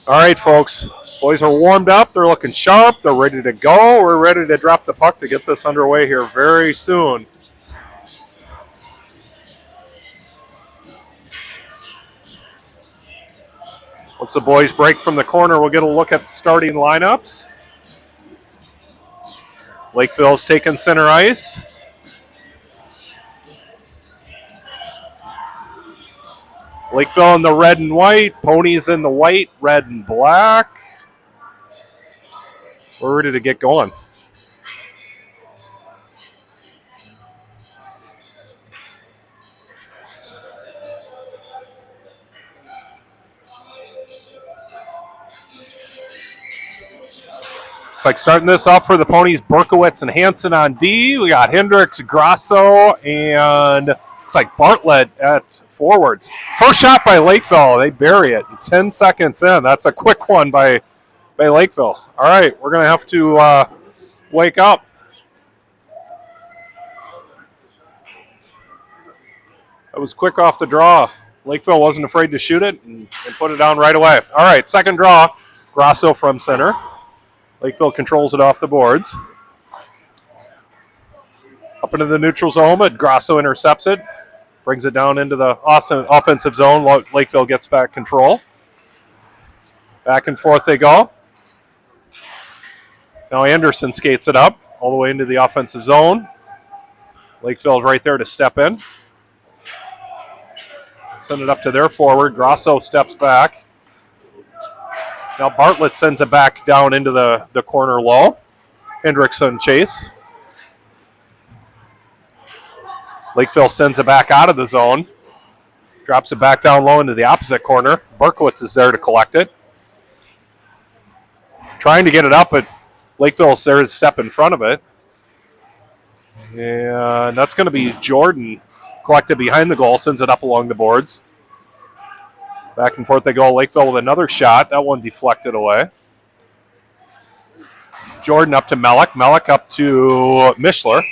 All right, folks. Boys are warmed up. They're looking sharp. They're ready to go. We're ready to drop the puck to get this underway here very soon. Once the boys break from the corner, we'll get a look at the starting lineups. Lakeville's taking center ice. Lakeville in the red and white. Ponies in the white, red, and black. We're ready to get going. Looks like starting this off for the Ponies, Berkowitz and Hansen on D. We got Hendricks, Grasso, and looks like Bartlett at forwards. First shot by Lakeville. They bury it 10 seconds in. That's a quick one by Lakeville. All right, we're going to have to wake up. That was quick off the draw. Lakeville wasn't afraid to shoot it and put it down right away. All right, second draw. Grasso from center. Lakeville controls it off the boards. Up into the neutral zone, but Grasso intercepts it. Brings it down into the offensive zone. Lakeville gets back control. Back and forth they go. Now Anderson skates it up all the way into the offensive zone. Lakeville's right there to step in. Send it up to their forward. Grasso steps back. Now Bartlett sends it back down into the corner low. Hendrickson chase. Lakeville sends it back out of the zone. Drops it back down low into the opposite corner. Berkowitz is there to collect it. Trying to get it up, but Lakeville's there to step in front of it. And that's going to be Jordan. Collected behind the goal, sends it up along the boards. Back and forth they go. Lakeville with another shot. That one deflected away. Jordan up to Mellick. Mellick up to Mishler.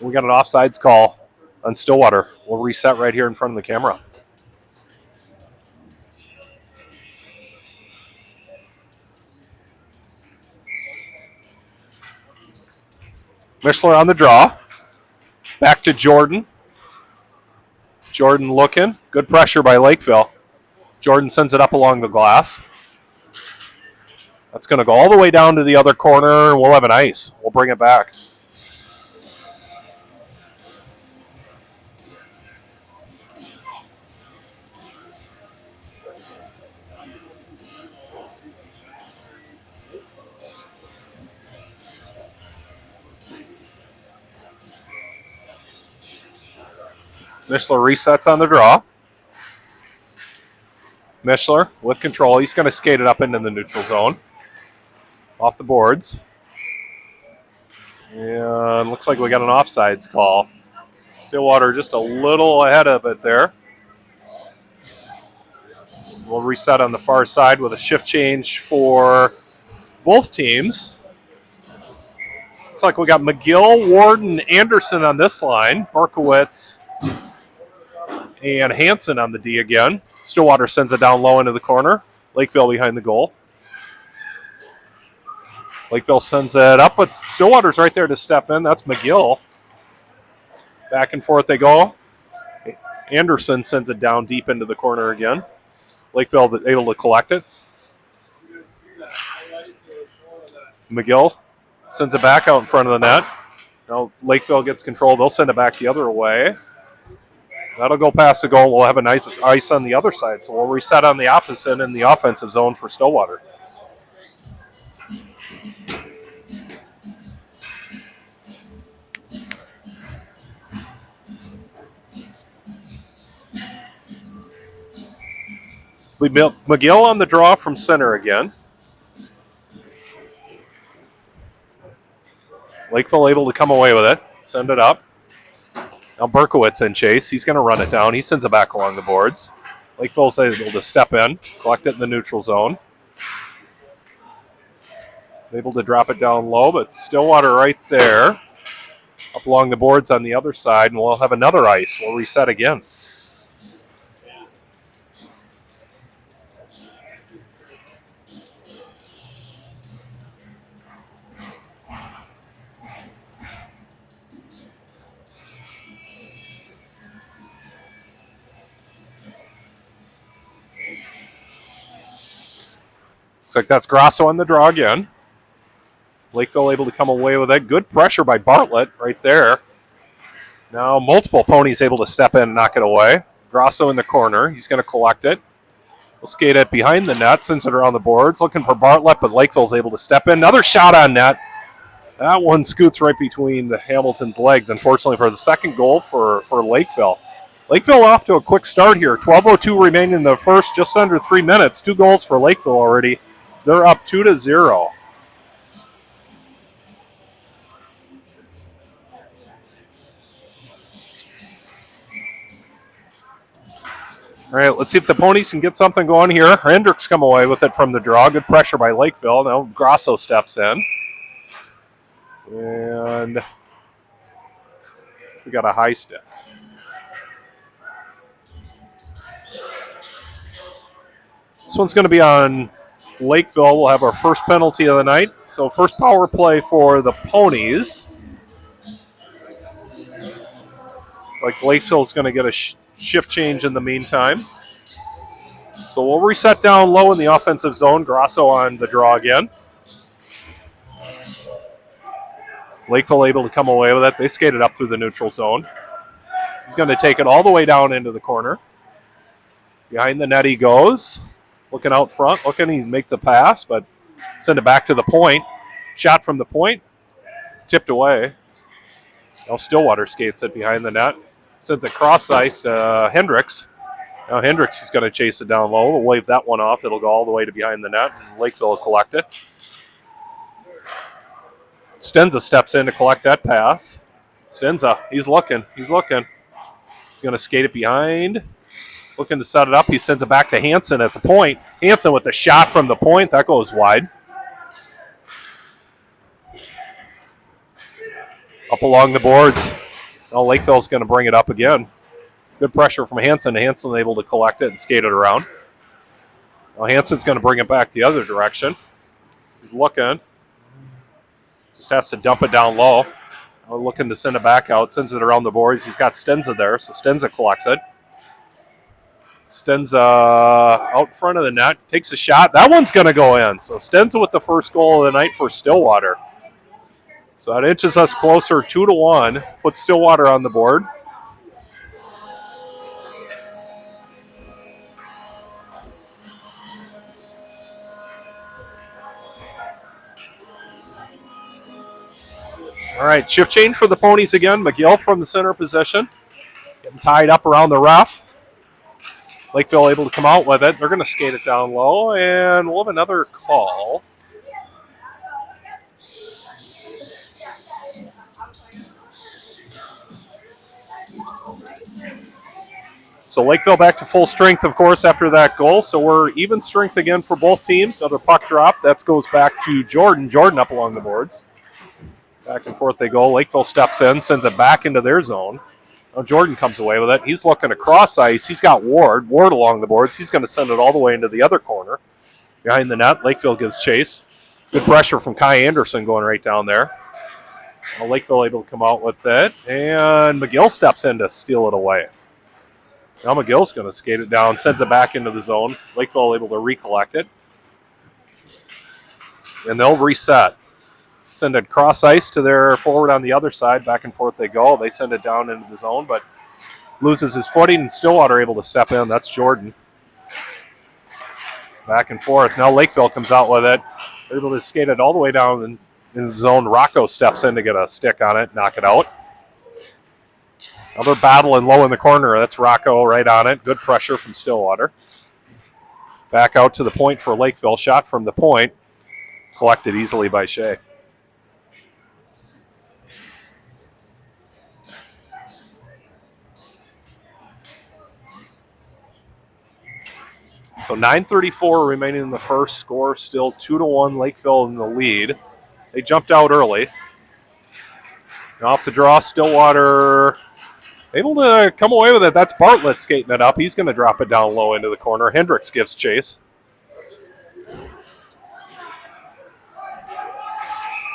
We got an offsides call on Stillwater. We'll reset right here in front of the camera. Mishler on the draw. Back to Jordan. Jordan looking. Good pressure by Lakeville. Jordan sends it up along the glass. That's going to go all the way down to the other corner, and we'll have an ice. We'll bring it back. Mishler resets on the draw. Mishler with control. He's going to skate it up into the neutral zone. Off the boards. And looks like we got an offsides call. Stillwater just a little ahead of it there. We'll reset on the far side with a shift change for both teams. Looks like we got McGill, Warden, Anderson on this line. Berkowitz and Hansen on the D again. Stillwater sends it down low into the corner. Lakeville behind the goal. Lakeville sends it up, but Stillwater's right there to step in. That's McGill. Back and forth they go. Anderson sends it down deep into the corner again. Lakeville able to collect it. McGill sends it back out in front of the net. Now Lakeville gets control. They'll send it back the other way. That'll go past the goal. We'll have a nice ice on the other side. So we'll reset on the opposite in the offensive zone for Stillwater. McGill on the draw from center again. Lakeville able to come away with it. Send it up. Now Berkowitz in chase. He's going to run it down. He sends it back along the boards. Lakeville's able to step in, collect it in the neutral zone. Able to drop it down low, but Stillwater right there. Up along the boards on the other side, and we'll have another ice. We'll reset again. Looks like that's Grosso on the draw again. Lakeville able to come away with it. Good pressure by Bartlett right there. Now multiple ponies able to step in and knock it away. Grosso in the corner. He's going to collect it. We'll skate it behind the net, sends it around the boards. Looking for Bartlett, but Lakeville's able to step in. Another shot on net. That one scoots right between the Hamilton's legs, unfortunately, for the second goal for Lakeville. Lakeville off to a quick start here. 12:02 remaining in the first, just under 3 minutes. 2 goals for Lakeville already. They're up 2-0. All right, let's see if the ponies can get something going here. Hendricks come away with it from the draw. Good pressure by Lakeville. Now Grosso steps in. And we got a high stick. This one's going to be on Lakeville. We'll have our first penalty of the night. So first power play for the ponies. Like Lakeville's going to get a shift change in the meantime. So we'll reset down low in the offensive zone. Grosso on the draw again. Lakeville able to come away with it. They skated up through the neutral zone. He's going to take it all the way down into the corner. Behind the net he goes. Looking out front. Looking, he make the pass, but send it back to the point. Shot from the point. Tipped away. Now Stillwater skates it behind the net. Sends it cross ice to Hendricks. Now Hendricks is going to chase it down low. We'll wave that one off. It'll go all the way to behind the net. And Lakeville will collect it. Stenza steps in to collect that pass. Stenza, he's looking. He's going to skate it behind. Looking to set it up. He sends it back to Hansen at the point. Hansen with a shot from the point. That goes wide. Up along the boards. Now Lakeville's going to bring it up again. Good pressure from Hansen. Hansen able to collect it and skate it around. Now Hansen's going to bring it back the other direction. He's looking. Just has to dump it down low. Now looking to send it back out. Sends it around the boards. He's got Stenza there, so Stenza collects it. Stenza out in front of the net. Takes a shot. That one's going to go in. So Stenza with the first goal of the night for Stillwater. So that inches us closer 2-1. Puts Stillwater on the board. All right, shift change for the ponies again. McGill from the center position. Getting tied up around the ref. Lakeville able to come out with it. They're going to skate it down low, and we'll have another call. So Lakeville back to full strength, of course, after that goal. So we're even strength again for both teams. Another puck drop. That goes back to Jordan. Jordan up along the boards. Back and forth they go. Lakeville steps in, sends it back into their zone. Now Jordan comes away with it. He's looking across ice. He's got Ward. Ward along the boards. He's going to send it all the way into the other corner. Behind the net, Lakeville gives chase. Good pressure from Kai Anderson going right down there. Now Lakeville able to come out with it. And McGill steps in to steal it away. Now McGill's going to skate it down, sends it back into the zone. Lakeville able to recollect it. And they'll reset. Send it cross ice to their forward on the other side. Back and forth they go. They send it down into the zone, but loses his footing, and Stillwater able to step in. That's Jordan. Back and forth. Now Lakeville comes out with it. They're able to skate it all the way down in the zone. Rocco steps in to get a stick on it, knock it out. Now they're battling low in the corner. That's Rocco right on it. Good pressure from Stillwater. Back out to the point for Lakeville. Shot from the point. Collected easily by Shea. So 9:34 remaining in the first. Score still 2-1. Lakeville in the lead. They jumped out early. And off the draw, Stillwater able to come away with it. That's Bartlett skating it up. He's going to drop it down low into the corner. Hendricks gives chase.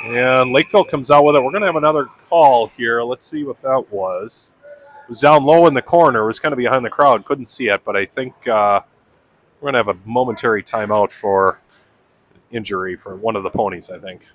And Lakeville comes out with it. We're going to have another call here. Let's see what that was. It was down low in the corner. It was kind of behind the crowd. Couldn't see it, but I think we're going to have a momentary timeout for injury for one of the ponies, I think.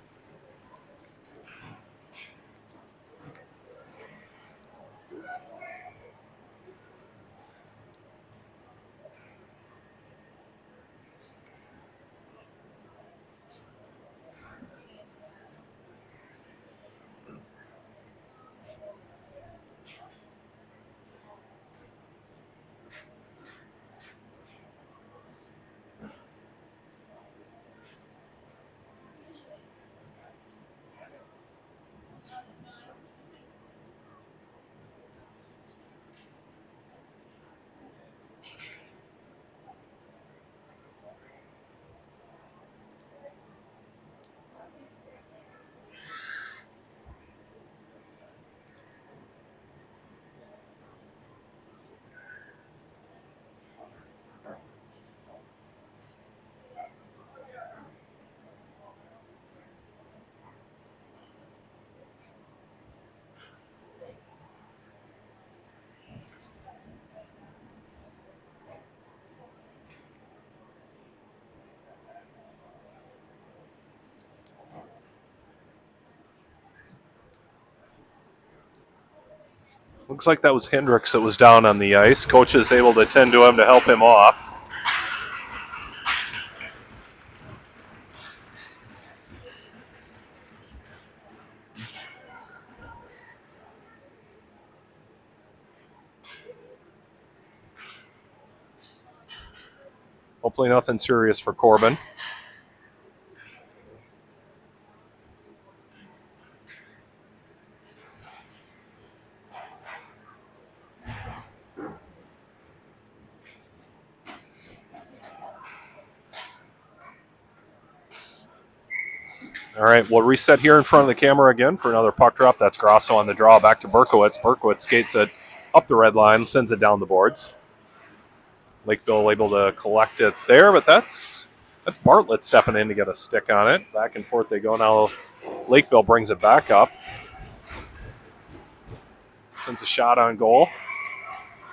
Looks like that was Hendricks that was down on the ice. Coach is able to tend to him to help him off. Hopefully nothing serious for Corbin. All right, we'll reset here in front of the camera again for another puck drop. That's Grosso on the draw, back to Berkowitz. Berkowitz skates it up the red line, sends it down the boards. Lakeville able to collect it there, but that's Bartlett stepping in to get a stick on it. Back and forth they go. Now Lakeville brings it back up. Sends a shot on goal.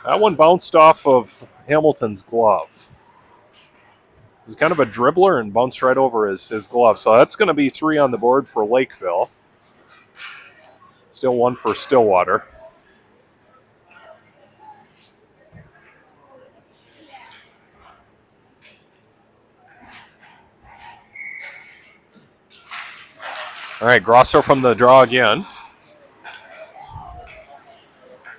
That one bounced off of Hamilton's glove. He's kind of a dribbler and bounced right over his glove. So that's going to be 3 on the board for Lakeville. Still 1 for Stillwater. All right, Grosso from the draw again.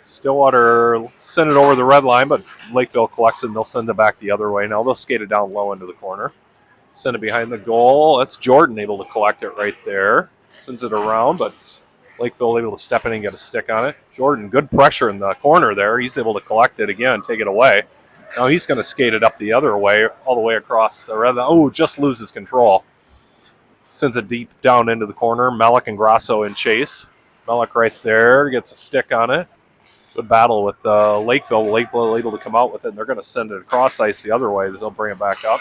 Stillwater send it over the red line, but Lakeville collects it and they'll send it back the other way. Now they'll skate it down low into the corner. Send it behind the goal. That's Jordan able to collect it right there. Sends it around, but Lakeville able to step in and get a stick on it. Jordan, good pressure in the corner there. He's able to collect it again, take it away. Now he's going to skate it up the other way, all the way across the red line. Oh, just loses control. Sends it deep down into the corner. Melick and Grosso in chase. Melick right there, gets a stick on it. Good battle with Lakeville. Lakeville able to come out with it, and they're going to send it across ice the other way. They'll bring it back up.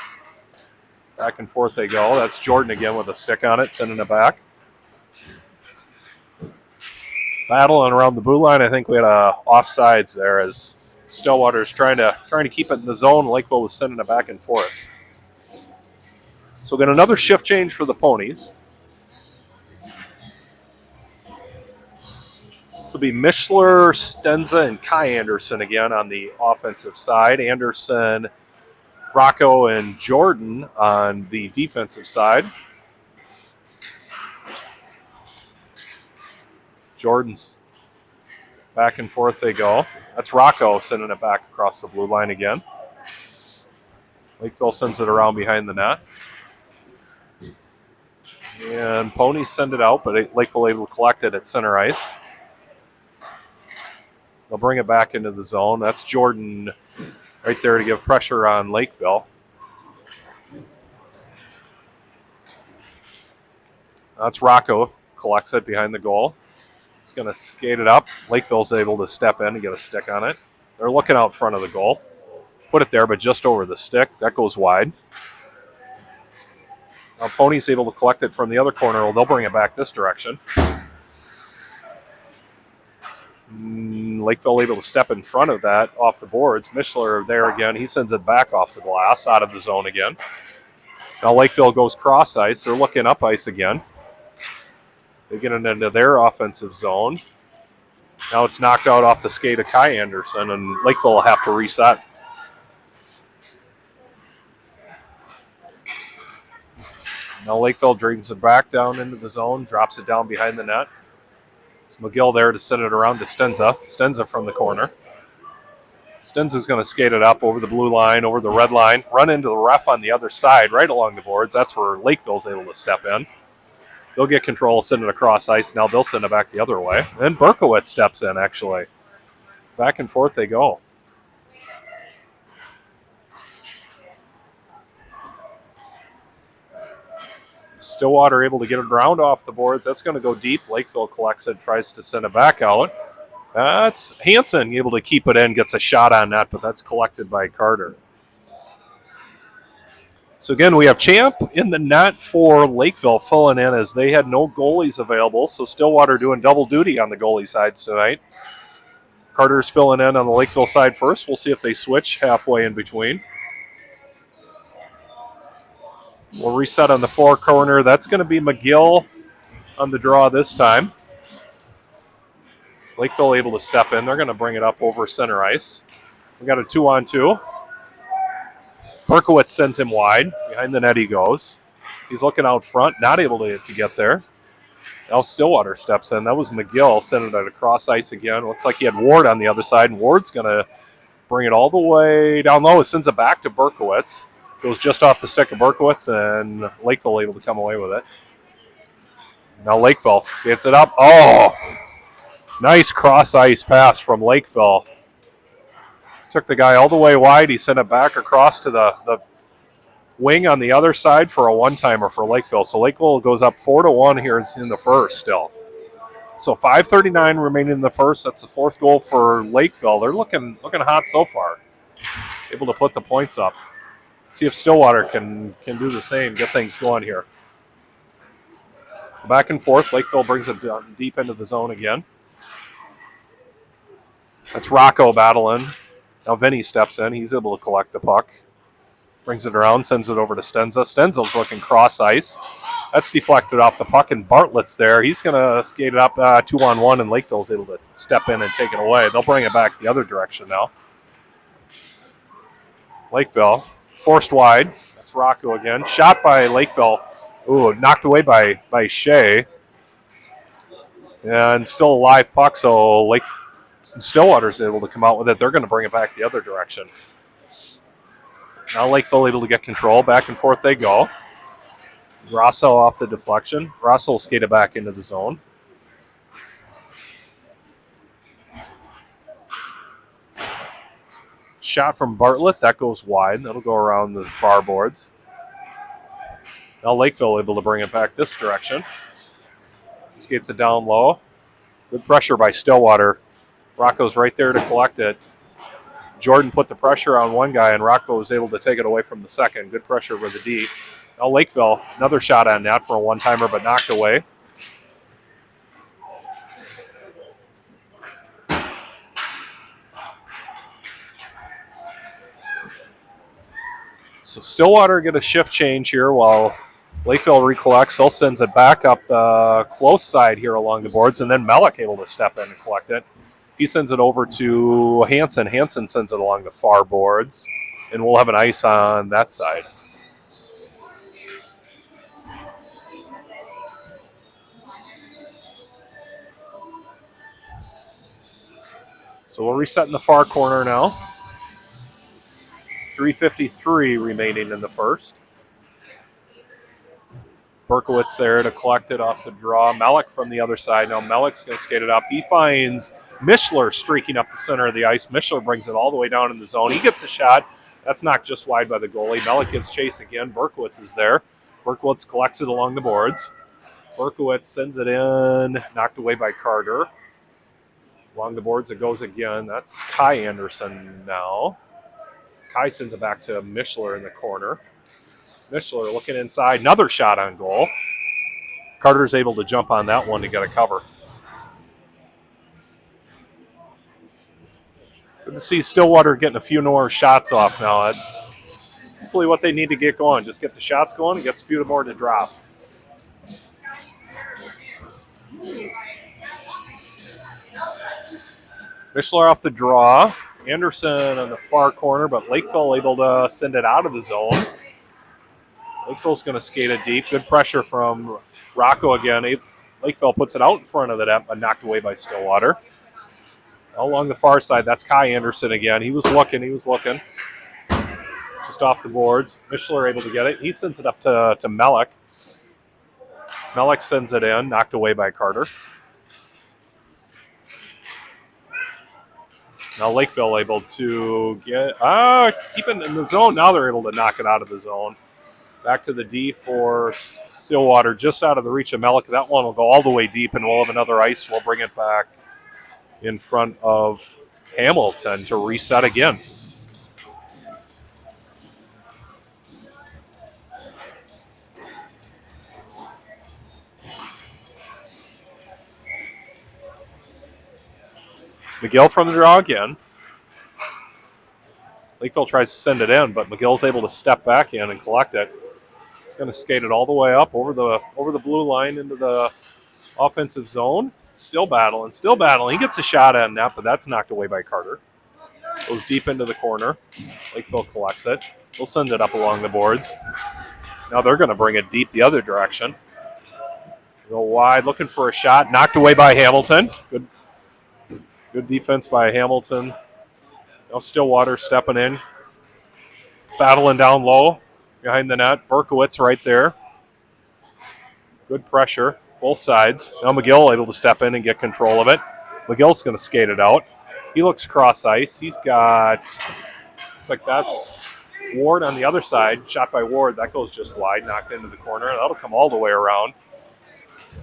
Back and forth they go. That's Jordan again with a stick on it, sending it back. Battling around the blue line. I think we had offsides there as Stillwater's trying to keep it in the zone. Lakeville was sending it back and forth. So we'll get another shift change for the Ponies. This will be Mishler, Stenza, and Kai Anderson again on the offensive side. Anderson, Rocco, and Jordan on the defensive side. Jordan's back and forth they go. That's Rocco sending it back across the blue line again. Lakeville sends it around behind the net. And Ponies send it out, but Lakeville able to collect it at center ice. They'll bring it back into the zone. That's Jordan right there to give pressure on Lakeville. That's Rocco, collects it behind the goal. He's going to skate it up. Lakeville's able to step in and get a stick on it. They're looking out front of the goal. Put it there, but just over the stick. That goes wide. Now Pony's able to collect it from the other corner. They'll bring it back this direction. Lakeville able to step in front of that off the boards. Mishler there again. He sends it back off the glass, out of the zone again. Now Lakeville goes cross ice. They're looking up ice again. They get it into their offensive zone. Now it's knocked out off the skate of Kai Anderson, and Lakeville will have to reset. Now Lakeville dreams it back down into the zone, drops it down behind the net. It's McGill there to send it around to Stenza. Stenza from the corner. Stenza's going to skate it up over the blue line, over the red line, run into the ref on the other side, right along the boards. That's where Lakeville's able to step in. They'll get control, send it across ice. Now they'll send it back the other way. Then Berkowitz steps in, actually. Back and forth they go. Stillwater able to get it around off the boards. That's going to go deep. Lakeville collects it, tries to send it back out. That's Hansen able to keep it in, gets a shot on that, but that's collected by Carter. So again, we have Champ in the net for Lakeville filling in as they had no goalies available. So Stillwater doing double duty on the goalie side tonight. Carter's filling in on the Lakeville side first. We'll see if they switch halfway in between. We'll reset on the far corner. That's going to be McGill on the draw this time. Lakeville able to step in. They're going to bring it up over center ice. We got a 2-on-2. Berkowitz sends him wide. Behind the net he goes. He's looking out front, not able to get there. Now Stillwater steps in. That was McGill sending it across ice again. Looks like he had Ward on the other side, and Ward's going to bring it all the way down low. It sends it back to Berkowitz. Goes just off the stick of Berkowitz, and Lakeville able to come away with it. Now Lakeville gets it up. Oh! Nice cross-ice pass from Lakeville. Took the guy all the way wide. He sent it back across to the wing on the other side for a one-timer for Lakeville. So Lakeville goes up 4-1 here in the first still. So 5:39 remaining in the first. That's the fourth goal for Lakeville. They're looking hot so far. Able to put the points up. See if Stillwater can do the same, get things going here. Back and forth. Lakeville brings it down deep into the zone again. That's Rocco battling. Now Vinny steps in. He's able to collect the puck. Brings it around, sends it over to Stenza. Stenza's looking cross ice. That's deflected off the puck, and Bartlett's there. He's going to skate it up 2-on-1, and Lakeville's able to step in and take it away. They'll bring it back the other direction now. Lakeville forced wide. That's Rocco again. Shot by Lakeville. Ooh, knocked away by Shea. And still a live puck, so Stillwater's able to come out with it. They're going to bring it back the other direction. Now Lakeville able to get control. Back and forth they go. Grosso off the deflection. Grosso will skate it back into the zone. Shot from Bartlett. That goes wide. That'll go around the far boards. Now Lakeville able to bring it back this direction. Skates it down low. Good pressure by Stillwater. Rocco's right there to collect it. Jordan put the pressure on one guy, and Rocco was able to take it away from the second. Good pressure with the D. Now Lakeville, another shot on net for a one-timer, but knocked away. So Stillwater get a shift change here while Lakeville recollects. They'll sends it back up the close side here along the boards, and then Mellick able to step in and collect it. He sends it over to Hansen. Hansen sends it along the far boards, and we'll have an ice on that side. So we'll reset in the far corner now. 3:53 remaining in the first. Berkowitz there to collect it off the draw. Mellick from the other side. Now Mellick's going to skate it up. He finds Mishler streaking up the center of the ice. Mishler brings it all the way down in the zone. He gets a shot. That's knocked just wide by the goalie. Mellick gives chase again. Berkowitz is there. Berkowitz collects it along the boards. Berkowitz sends it in. Knocked away by Carter. Along the boards it goes again. That's Kai Anderson now. Kai sends it back to Mishler in the corner. Mishler looking inside. Another shot on goal. Carter's able to jump on that one to get a cover. Good to see Stillwater getting a few more shots off now. It's hopefully what they need to get going. Just get the shots going and gets a few more to drop. Mishler off the draw. Anderson on the far corner, but Lakeville able to send it out of the zone. Lakeville's going to skate it deep. Good pressure from Rocco again. Lakeville puts it out in front of the net, but knocked away by Stillwater. Along the far side, that's Kai Anderson again. He was looking. Just off the boards. Mishler able to get it. He sends it up to Mellick. Mellick sends it in, knocked away by Carter. Now Lakeville able to keep it in the zone. Now they're able to knock it out of the zone. Back to the D for Stillwater, just out of the reach of Mellick. That one will go all the way deep, and we'll have another ice. We'll bring it back in front of Hamilton to reset again. McGill from the draw again. Lakeville tries to send it in, but McGill's able to step back in and collect it. He's going to skate it all the way up over the blue line into the offensive zone. Still battling. He gets a shot at net, but that's knocked away by Carter. Goes deep into the corner. Lakeville collects it. They'll send it up along the boards. Now they're going to bring it deep the other direction. Go wide, looking for a shot. Knocked away by Hamilton. Good defense by Hamilton. Now Stillwater stepping in. Battling down low behind the net. Berkowitz right there. Good pressure, both sides. Now McGill able to step in and get control of it. McGill's going to skate it out. He looks cross ice. He's got, looks like that's Ward on the other side. Shot by Ward. That goes just wide, knocked into the corner. That'll come all the way around.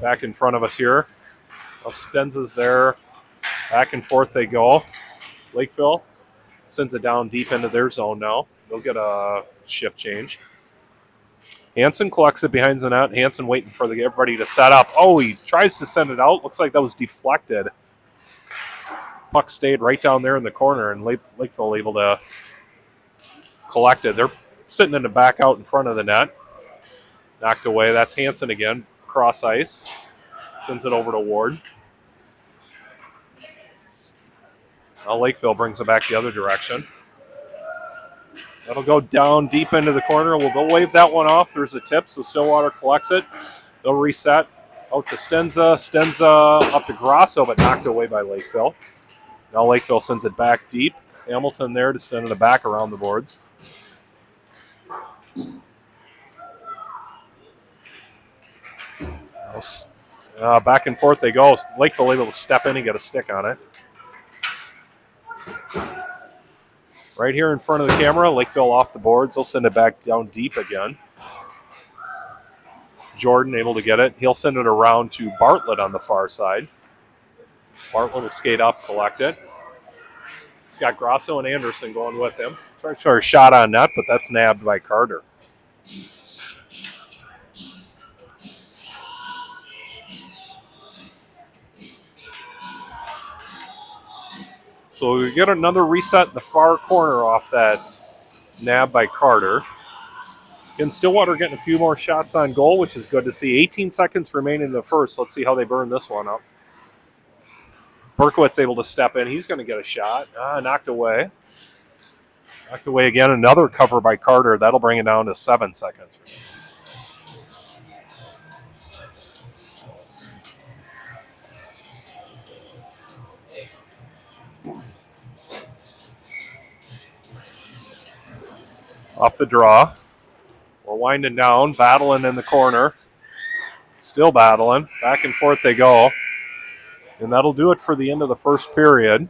Back in front of us here. Now Stenza's there. Back and forth they go. Lakeville sends it down deep into their zone now. They'll get a shift change. Hansen collects it behind the net. Hansen waiting for everybody to set up. Oh, he tries to send it out. Looks like that was deflected. Puck stayed right down there in the corner, and Lakeville able to collect it. They're sitting in the back out in front of the net. Knocked away. That's Hansen again. Cross ice. Sends it over to Ward. Now Lakeville brings it back the other direction. That'll go down deep into the corner. They'll wave that one off. There's a tip, so Stillwater collects it. They'll reset out to Stenza. Stenza up to Grasso, but knocked away by Lakeville. Now Lakeville sends it back deep. Hamilton there to send it back around the boards. Back and forth they go. Lakeville able to step in and get a stick on it. Right here in front of the camera, Lakeville off the boards. They'll send it back down deep again. Jordan able to get it. He'll send it around to Bartlett on the far side. Bartlett will skate up, collect it. He's got Grasso and Anderson going with him. Tries for a shot on net, but that's nabbed by Carter. So we get another reset in the far corner off that nab by Carter. Again, Stillwater getting a few more shots on goal, which is good to see. 18 seconds remaining in the first. Let's see how they burn this one up. Berkowitz able to step in. He's going to get a shot. Knocked away. Knocked away again. Another cover by Carter. That'll bring it down to 7 seconds. Off the draw. We're winding down, battling in the corner. Still battling. Back and forth they go. And that'll do it for the end of the first period.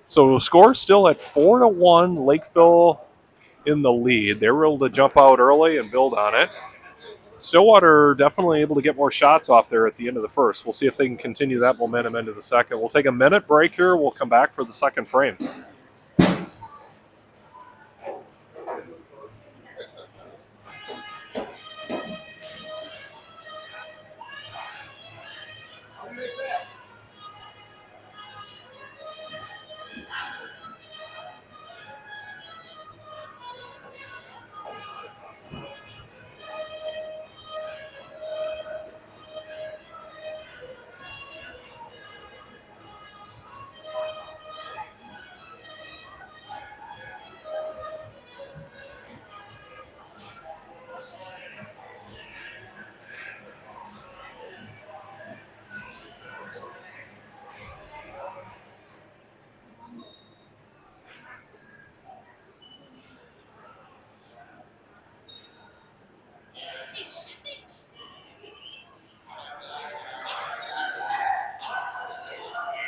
So score still at 4-1. Lakeville in the lead. They were able to jump out early and build on it. Stillwater definitely able to get more shots off there at the end of the first. We'll see if they can continue that momentum into the second. We'll take a minute break here. We'll come back for the second frame.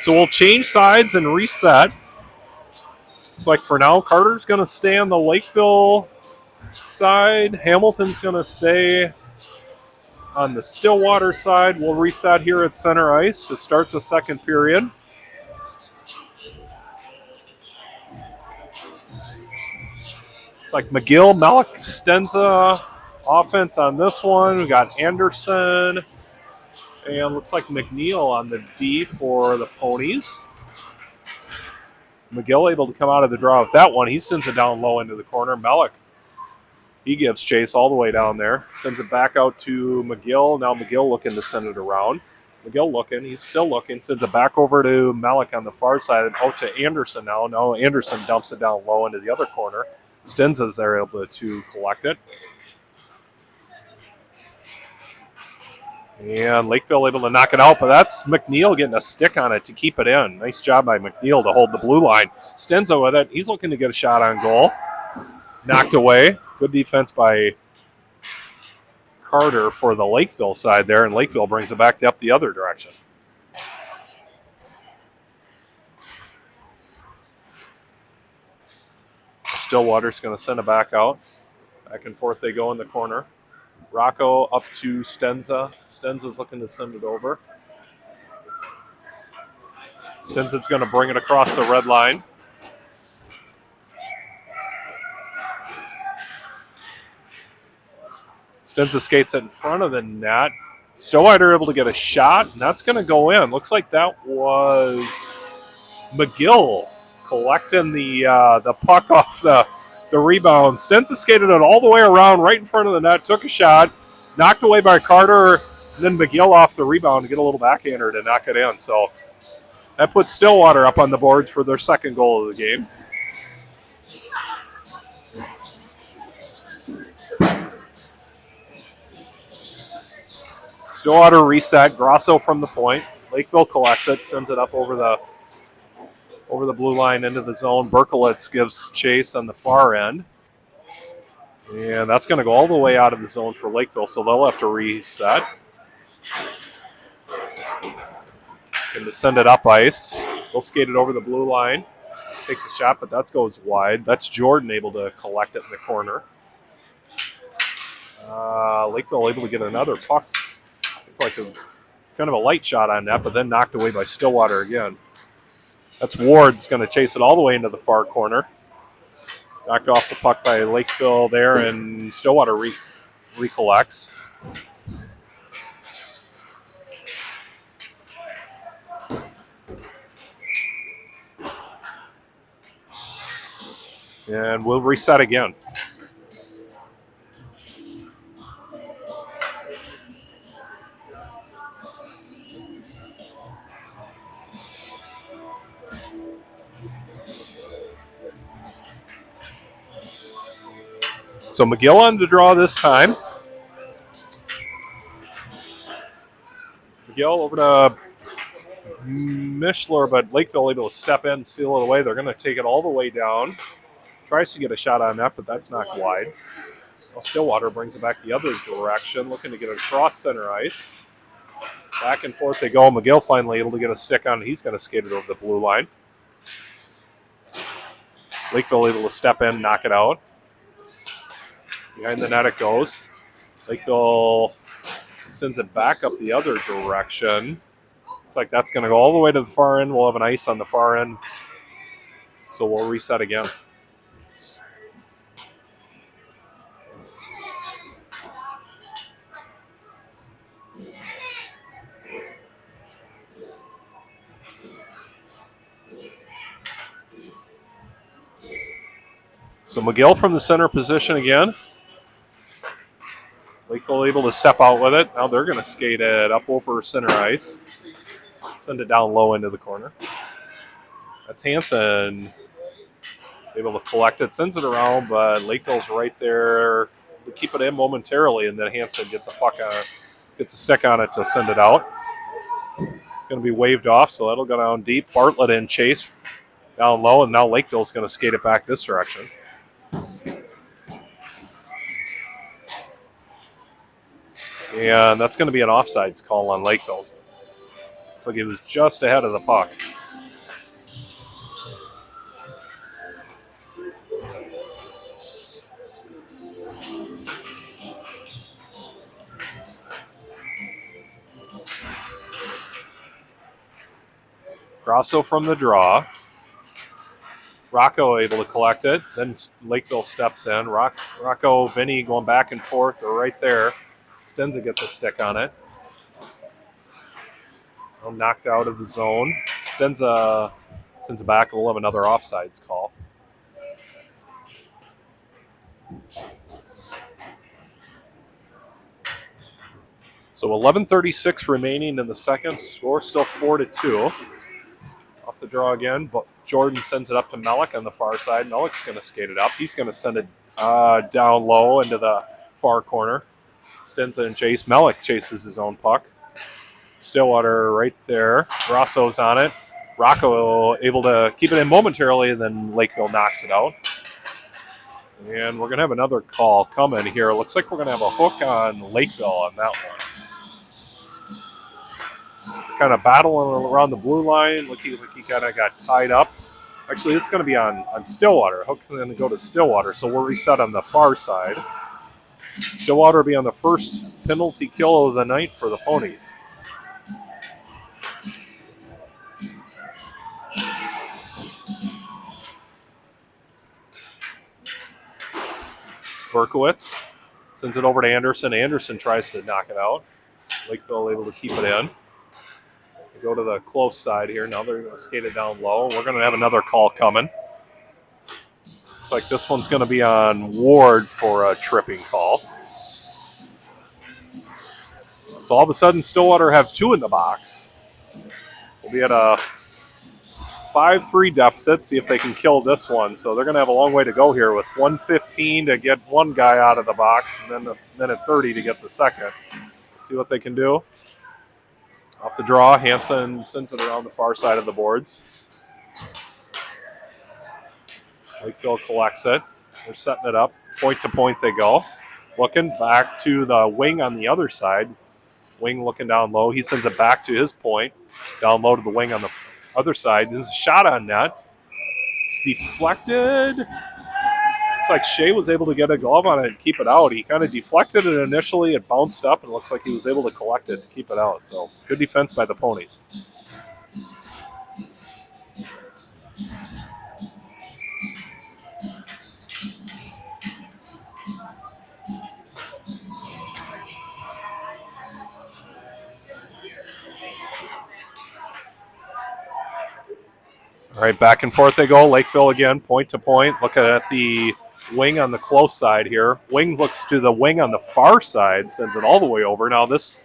So we'll change sides and reset. Looks like for now, Carter's going to stay on the Lakeville side. Hamilton's going to stay on the Stillwater side. We'll reset here at center ice to start the second period. It's like McGill, Malik, Stenza offense on this one. We got Anderson. And looks like McNeil on the D for the Ponies. McGill able to come out of the draw with that one. He sends it down low into the corner. Malik, he gives chase all the way down there. Sends it back out to McGill. Now McGill looking to send it around. McGill looking. He's still looking. Sends it back over to Malik on the far side and out to Anderson now. No, Anderson dumps it down low into the other corner. Stenza's there able to collect it. And Lakeville able to knock it out, but that's McNeil getting a stick on it to keep it in. Nice job by McNeil to hold the blue line. Stenza with it. He's looking to get a shot on goal. Knocked away. Good defense by Carter for the Lakeville side there, and Lakeville brings it back up the other direction. Stillwater's going to send it back out. Back and forth they go in the corner. Rocco up to Stenza. Stenza's looking to send it over. Stenza's going to bring it across the red line. Stenza skates it in front of the net. Stillwater able to get a shot, and that's going to go in. Looks like that was McGill collecting the puck off the rebound. Stenza skated it all the way around right in front of the net, took a shot, knocked away by Carter, and then McGill off the rebound to get a little backhander to knock it in. So that puts Stillwater up on the boards for their second goal of the game. Stillwater reset. Grosso from the point. Lakeville collects it, sends it up over the blue line into the zone. Berkowitz gives chase on the far end. And that's going to go all the way out of the zone for Lakeville, so they'll have to reset. Going to send it up ice. They'll skate it over the blue line. Takes a shot, but that goes wide. That's Jordan able to collect it in the corner. Lakeville able to get another puck. It's like kind of a light shot on that, but then knocked away by Stillwater again. That's Ward's going to chase it all the way into the far corner. Knocked off the puck by Lakeville there, and Stillwater recollects. And we'll reset again. So McGill on the draw this time. McGill over to Mishler, but Lakeville able to step in and steal it away. They're going to take it all the way down. Tries to get a shot on that, but that's knocked wide. Well, Stillwater brings it back the other direction, looking to get it across center ice. Back and forth they go. McGill finally able to get a stick on it. He's going to skate it over the blue line. Lakeville able to step in, knock it out. Behind the net it goes. Lakeville sends it back up the other direction. Looks like that's going to go all the way to the far end. We'll have an ice on the far end. So we'll reset again. So McGill from the center position again. Lakeville able to step out with it. Now they're going to skate it up over center ice. Send it down low into the corner. That's Hansen able to collect it. Sends it around, but Lakeville's right there to keep it in momentarily, and then Hansen gets a stick on it to send it out. It's going to be waved off, so that'll go down deep. Bartlett in chase down low, and now Lakeville's going to skate it back this direction. And that's going to be an offsides call on Lakeville. So he was just ahead of the puck. Grosso from the draw. Rocco able to collect it. Then Lakeville steps in. Rocco, Vinny going back and forth. They're right there. Stenza gets a stick on it. Knocked out of the zone. Stenza sends it back. We'll have another offsides call. So 11:36 remaining in the second. Score still 4-2. Off the draw again, but Jordan sends it up to Melick on the far side. Melick's going to skate it up. He's going to send it down low into the far corner. Stenza and chase. Melick chases his own puck. Stillwater right there. Grosso's on it. Rocco able to keep it in momentarily, and then Lakeville knocks it out. And we're going to have another call coming here. Looks like we're going to have a hook on Lakeville on that one. Kind of battling around the blue line. Looking like he kind of got tied up. Actually, this is going to be on Stillwater. Hook's going to go to Stillwater, so we'll reset on the far side. Stillwater will be on the first penalty kill of the night for the Ponies. Berkowitz sends it over to Anderson. Anderson tries to knock it out. Lakeville able to keep it in. They go to the close side here. Now they're going to skate it down low. We're going to have another call coming. Looks like this one's going to be on Ward for a tripping call. So all of a sudden, Stillwater have two in the box. We'll be at a 5-3 deficit, see if they can kill this one. So they're going to have a long way to go here with 1:15 to get one guy out of the box, and then a minute 30 to get the second. See what they can do. Off the draw, Hansen sends it around the far side of the boards. Lakeville collects it. They're setting it up. Point to point they go. Looking back to the wing on the other side. Wing looking down low. He sends it back to his point. Down low to the wing on the other side. There's a shot on net. It's deflected. Looks like Shea was able to get a glove on it and keep it out. He kind of deflected it initially. It bounced up and looks like he was able to collect it to keep it out. So good defense by the Ponies. All right, back and forth they go. Lakeville again, point to point. Looking at the wing on the close side here. Wing looks to the wing on the far side, sends it all the way over. Now the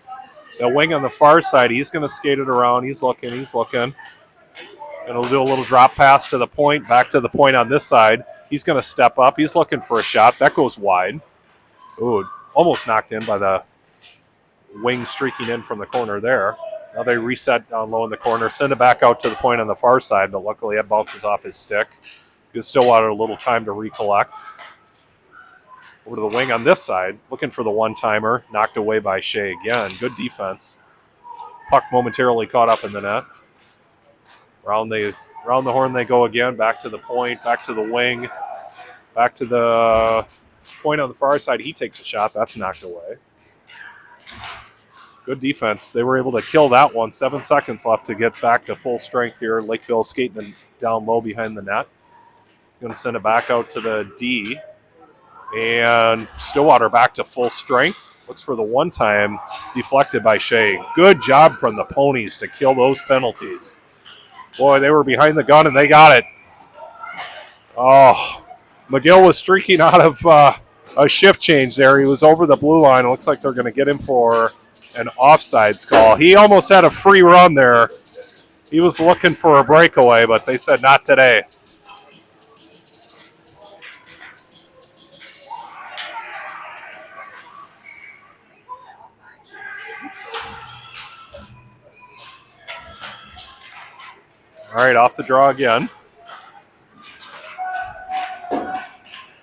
wing on the far side, he's going to skate it around. He's looking. And he'll do a little drop pass to the point, back to the point on this side. He's going to step up. He's looking for a shot. That goes wide. Ooh, almost knocked in by the wing streaking in from the corner there. Now they reset down low in the corner, send it back out to the point on the far side, but luckily it bounces off his stick. Gives Stillwater a little time to recollect. Over to the wing on this side, looking for the one-timer, knocked away by Shea again. Good defense. Puck momentarily caught up in the net. Round the horn they go again, back to the point, back to the wing, back to the point on the far side. He takes a shot. That's knocked away. Good defense. They were able to kill that one. 7 seconds left to get back to full strength here. Lakeville skating down low behind the net. Going to send it back out to the D. And Stillwater back to full strength. Looks for the one-time, deflected by Shea. Good job from the Ponies to kill those penalties. Boy, they were behind the gun and they got it. Oh, McGill was streaking out of a shift change there. He was over the blue line. It looks like they're going to get him for an offsides call. He almost had a free run there. He was looking for a breakaway, but they said not today. All right, off the draw again.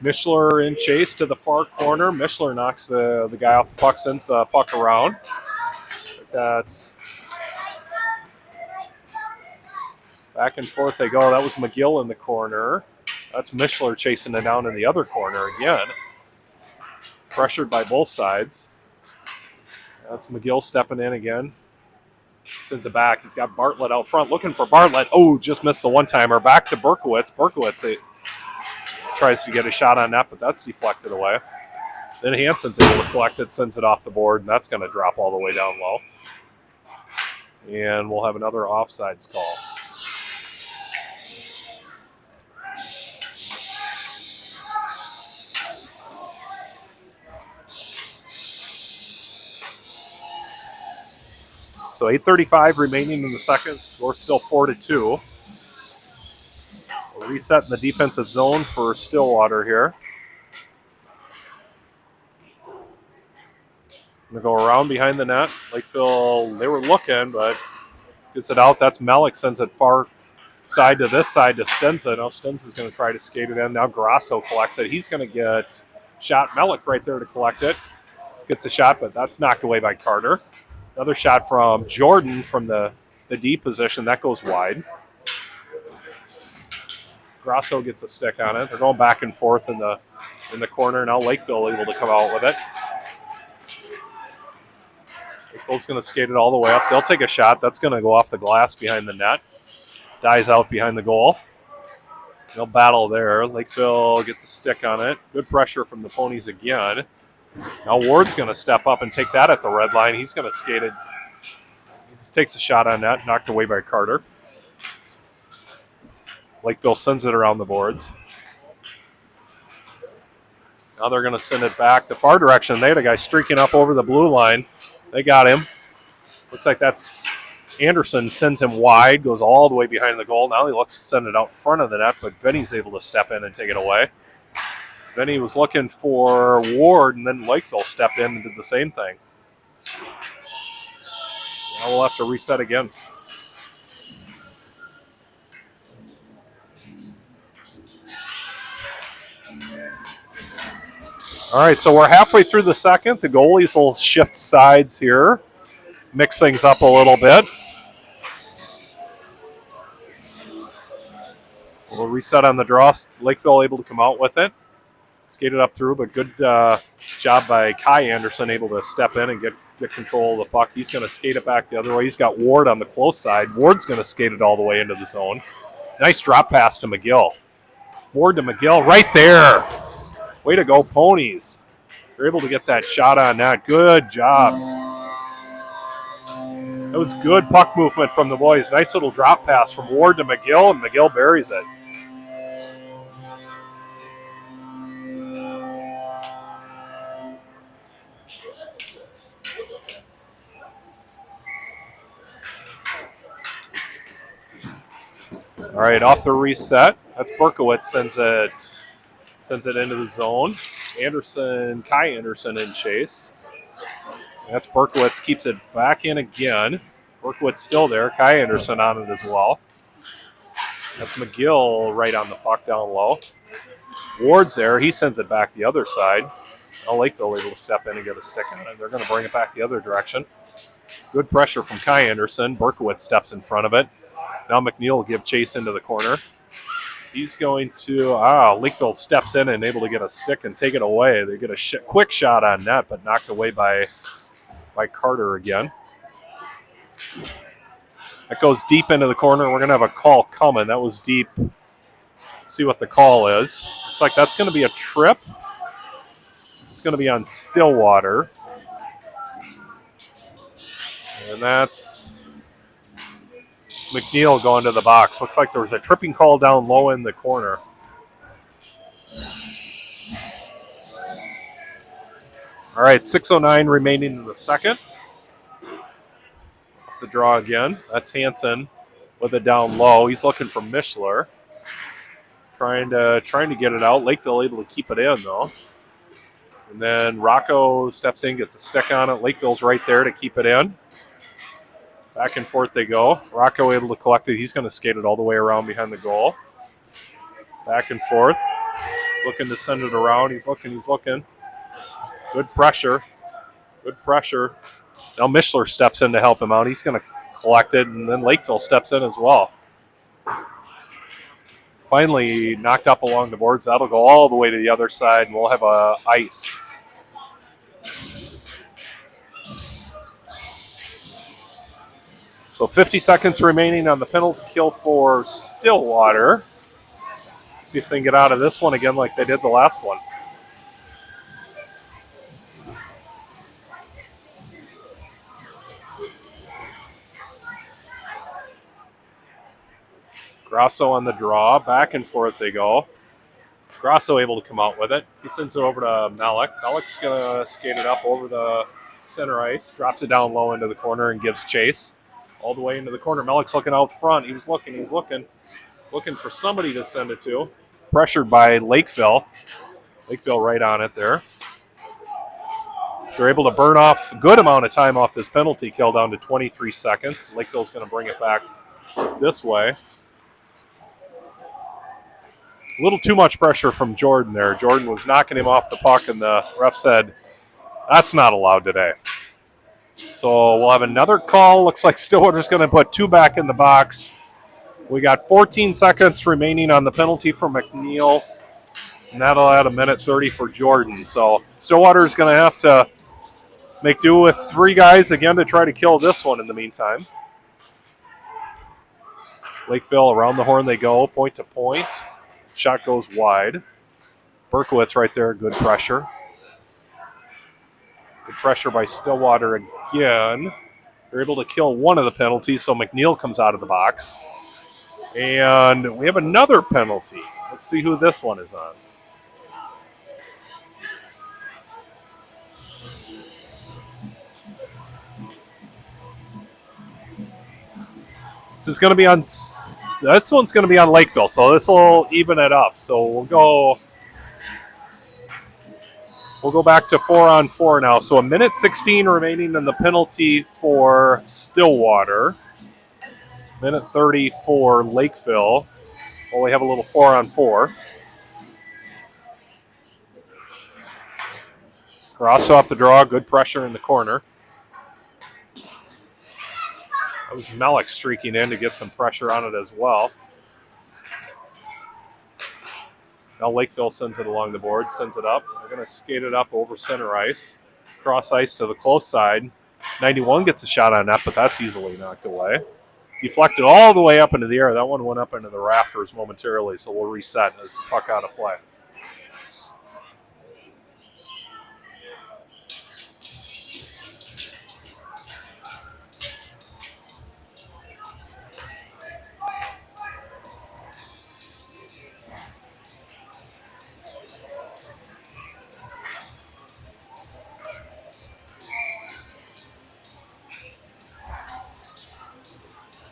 Mishler in chase to the far corner. Mishler knocks the guy off the puck, sends the puck around. That's back and forth they go. That was McGill in the corner. That's Mishler chasing it down in the other corner again. Pressured by both sides. That's McGill stepping in again. Sends it back. He's got Bartlett out front looking for Bartlett. Oh, just missed the one-timer. Back to Berkowitz. Berkowitz tries to get a shot on that, but that's deflected away. Then Hansen's able to collect it, sends it off the board, and that's going to drop all the way down low. And we'll have another offsides call. So 8:35 remaining in the second. We're still 4-2. We'll reset in the defensive zone for Stillwater here. Going to go around behind the net. Lakeville, they were looking, but gets it out. That's Melick, sends it far side to this side to Stenza. Now Stenza's going to try to skate it in. Now Grasso collects it. He's going to get shot. Melick right there to collect it. Gets a shot, but that's knocked away by Carter. Another shot from Jordan from the D position. That goes wide. Grasso gets a stick on it. They're going back and forth in the corner. Now Lakeville able to come out with it. Lakeville's going to skate it all the way up. They'll take a shot. That's going to go off the glass behind the net. Dies out behind the goal. They'll battle there. Lakeville gets a stick on it. Good pressure from the Ponies again. Now Ward's going to step up and take that at the red line. He's going to skate it. He just takes a shot on that, knocked away by Carter. Lakeville sends it around the boards. Now they're going to send it back the far direction. They had a guy streaking up over the blue line. They got him. Looks like that's Anderson, sends him wide, goes all the way behind the goal. Now he looks to send it out in front of the net, but Vinny's able to step in and take it away. Vinny was looking for Ward, and then Lakeville stepped in and did the same thing. Now we'll have to reset again. All right, so we're halfway through the second. The goalies will shift sides here, mix things up a little bit. We'll reset on the draw. Lakeville able to come out with it. Skated up through, but good job by Kai Anderson, able to step in and get control of the puck. He's going to skate it back the other way. He's got Ward on the close side. Ward's going to skate it all the way into the zone. Nice drop pass to McGill. Ward to McGill right there. Way to go, Ponies. They're able to get that shot on that. Good job. That was good puck movement from the boys. Nice little drop pass from Ward to McGill, and McGill buries it. All right, off the reset. That's Berkowitz sends it into the zone. Kai Anderson in chase. That's Berkowitz, keeps it back in again. Berkowitz still there. Kai Anderson on it as well. That's McGill right on the puck down low. Ward's there. He sends it back the other side. Now Lakeville able to step in and get a stick on it. They're going to bring it back the other direction. Good pressure from Kai Anderson. Berkowitz steps in front of it. Now McNeil will give chase into the corner. He's going to, Lakeville steps in and able to get a stick and take it away. They get a quick shot on net, but knocked away by Carter again. That goes deep into the corner. We're going to have a call coming. That was deep. Let's see what the call is. Looks like that's going to be a trip. It's going to be on Stillwater. And that's McNeil going to the box. Looks like there was a tripping call down low in the corner. All right, 6:09 remaining in the second. The draw again. That's Hansen with it down low. He's looking for Mishler. Trying to get it out. Lakeville able to keep it in, though. And then Rocco steps in, gets a stick on it. Lakeville's right there to keep it in. Back and forth they go. Rocco able to collect it. He's going to skate it all the way around behind the goal. Back and forth. Looking to send it around. He's looking. Good pressure. Now Mishler steps in to help him out. He's going to collect it, and then Lakeville steps in as well. Finally knocked up along the boards. That'll go all the way to the other side, and we'll have a ice. So 50 seconds remaining on the penalty kill for Stillwater. See if they can get out of this one again like they did the last one. Grosso on the draw. Back and forth they go. Grosso able to come out with it. He sends it over to Malik. Malik's going to skate it up over the center ice. Drops it down low into the corner and gives chase. All the way into the corner. Malik's looking out front. He's looking for somebody to send it to. Pressured by Lakeville. Lakeville right on it there. They're able to burn off a good amount of time off this penalty kill down to 23 seconds. Lakeville's going to bring it back this way. A little too much pressure from Jordan there. Jordan was knocking him off the puck, and the ref said, that's not allowed today. So we'll have another call. Looks like Stillwater's going to put 2 back in the box. We got 14 seconds remaining on the penalty for McNeil, and that'll add a minute 30 for Jordan. So Stillwater's going to have to make do with 3 guys again to try to kill this one in the meantime. Lakeville around the horn they go, point to point. Shot goes wide. Berkowitz right there, good pressure. Good pressure by Stillwater again. They're able to kill one of the penalties, so McNeil comes out of the box. And we have another penalty. Let's see who this one is on. This one's going to be on Lakeville, so this will even it up. So we'll go back to 4-on-4 now. So a minute 16 remaining in the penalty for Stillwater. Minute 30 for Lakeville. Well, we have a little 4-on-4. Grosso off the draw, good pressure in the corner. That was Malik streaking in to get some pressure on it as well. Now Lakeville sends it along the board, sends it up. They're going to skate it up over center ice. Cross ice to the close side. 91 gets a shot on that, but that's easily knocked away. Deflected all the way up into the air. That one went up into the rafters momentarily, so we'll reset as the puck out of play.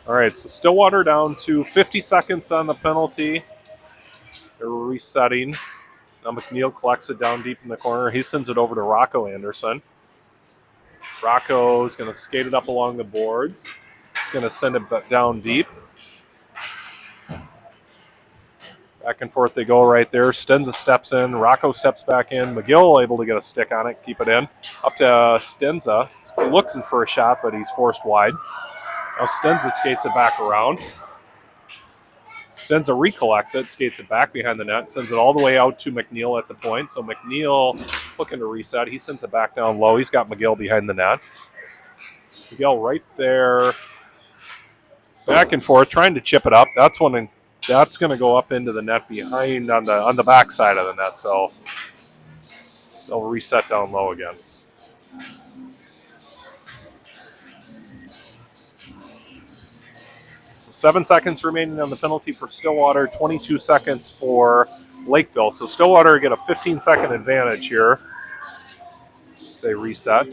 All right, so Stillwater down to 50 seconds on the penalty. They're resetting. Now McNeil collects it down deep in the corner. He sends it over to Rocco Anderson. Rocco's going to skate it up along the boards. He's going to send it down deep. Back and forth they go right there. Stenza steps in. Rocco steps back in. McGill able to get a stick on it, keep it in. Up to Stenza. He's looking for a shot, but he's forced wide. Now Stenza skates it back around. Stenza recollects it, skates it back behind the net, sends it all the way out to McNeil at the point. So McNeil looking to reset. He sends it back down low. He's got McGill behind the net. McGill right there. Back and forth, trying to chip it up. That's going to go up into the net behind on the back side of the net. So they'll reset down low again. So 7 seconds remaining on the penalty for Stillwater, 22 seconds for Lakeville. So Stillwater get a 15-second advantage here as they reset.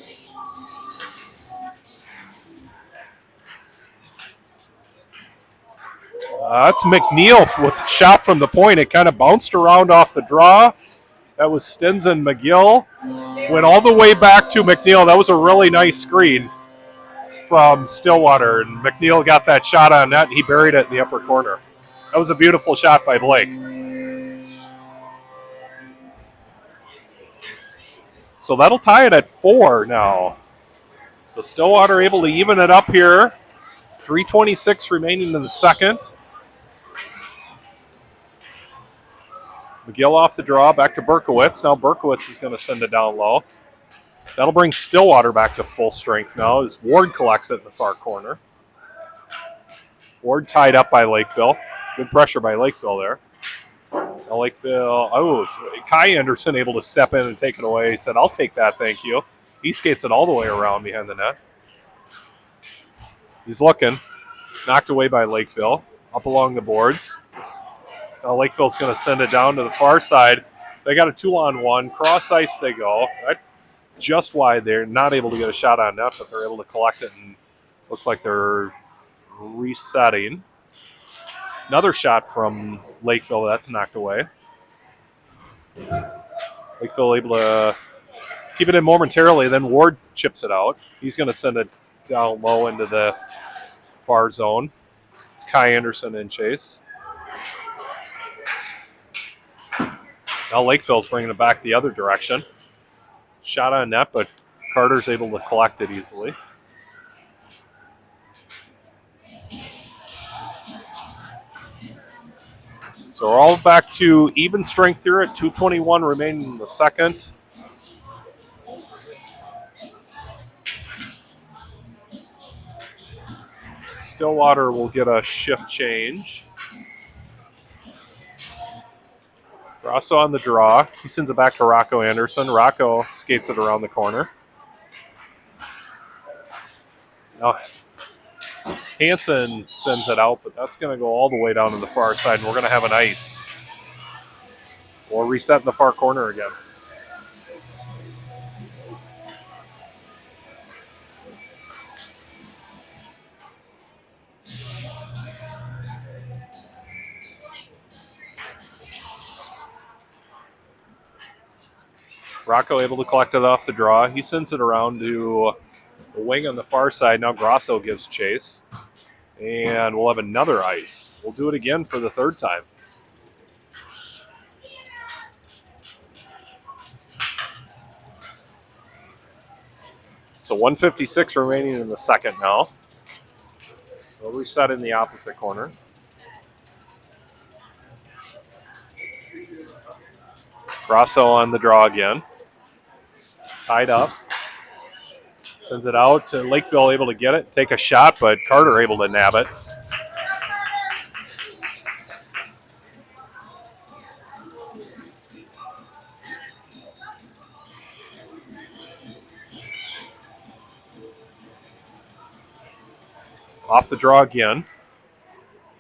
That's McNeil with the shot from the point. It kind of bounced around off the draw. That was Stenza and McGill. Went all the way back to McNeil. That was a really nice screen from Stillwater, and McNeil got that shot on net, and he buried it in the upper corner. That was a beautiful shot by Blake. So that'll tie it at 4 now. So Stillwater able to even it up here. 3:26 remaining in the second. McGill off the draw, back to Berkowitz. Now Berkowitz is going to send it down low. That'll bring Stillwater back to full strength now as Ward collects it in the far corner. Ward tied up by Lakeville. Good pressure by Lakeville there. Now Lakeville, Kai Anderson able to step in and take it away. He said, I'll take that, thank you. He skates it all the way around behind the net. He's looking. Knocked away by Lakeville. Up along the boards. Now Lakeville's going to send it down to the far side. They got a 2-on-1. Cross ice they go. Right just wide. They're not able to get a shot on net, but they're able to collect it and look like they're resetting. Another shot from Lakeville. That's knocked away. Lakeville able to keep it in momentarily. Then Ward chips it out. He's going to send it down low into the far zone. It's Kai Anderson in chase. Now Lakeville's bringing it back the other direction. Shot on net, but Carter's able to collect it easily. So we're all back to even strength here at 2:21 remaining in the second. Stillwater will get a shift change. Grosso on the draw. He sends it back to Rocco Anderson. Rocco skates it around the corner. Now Hansen sends it out, but that's going to go all the way down to the far side, and we're going to have an ice. We'll reset in the far corner again. Rocco able to collect it off the draw. He sends it around to the wing on the far side. Now Grosso gives chase. And we'll have another ice. We'll do it again for the third time. So 1:56 remaining in the second now. We'll reset in the opposite corner. Grosso on the draw again. Tied up. Sends it out to Lakeville, able to get it, take a shot, but Carter able to nab it. Off the draw again.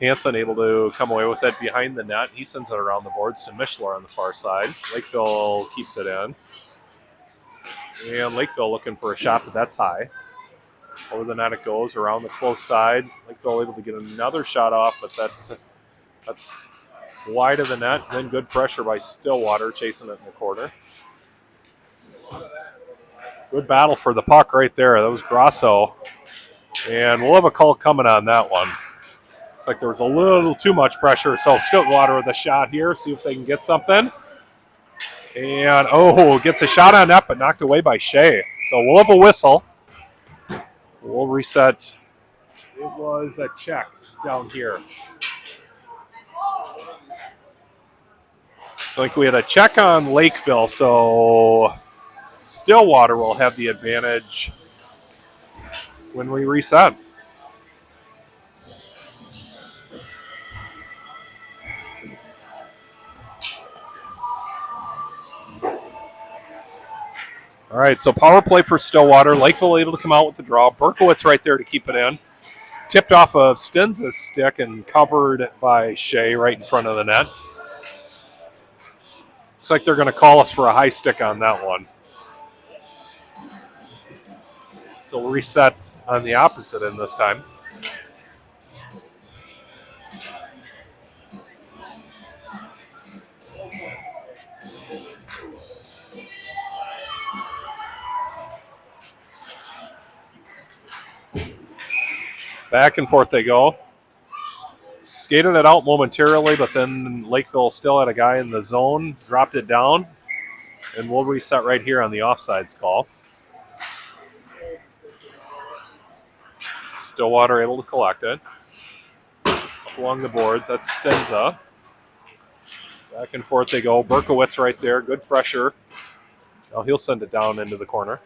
Hansen able to come away with it behind the net. He sends it around the boards to Mishler on the far side. Lakeville keeps it in. And Lakeville looking for a shot, but that's high. Over the net it goes, around the close side. Lakeville able to get another shot off, but that's wide of the net. Then good pressure by Stillwater, chasing it in the corner. Good battle for the puck right there. That was Grosso. And we'll have a call coming on that one. Looks like there was a little too much pressure, so Stillwater with a shot here, see if they can get something. And, gets a shot on that, but knocked away by Shea. So we'll have a whistle. We'll reset. It was a check down here. So I think we had a check on Lakeville, so Stillwater will have the advantage when we reset. All right, so power play for Stillwater. Lakeville able to come out with the draw. Berkowitz right there to keep it in. Tipped off of Stenza's stick and covered by Shea right in front of the net. Looks like they're going to call us for a high stick on that one. So we'll reset on the opposite end this time. Back and forth they go. Skated it out momentarily, but then Lakeville still had a guy in the zone, dropped it down, and we'll reset right here on the offsides call. Stillwater able to collect it. Up along the boards, that's Stenza. Back and forth they go. Berkowitz right there, good pressure. Now he'll send it down into the corner.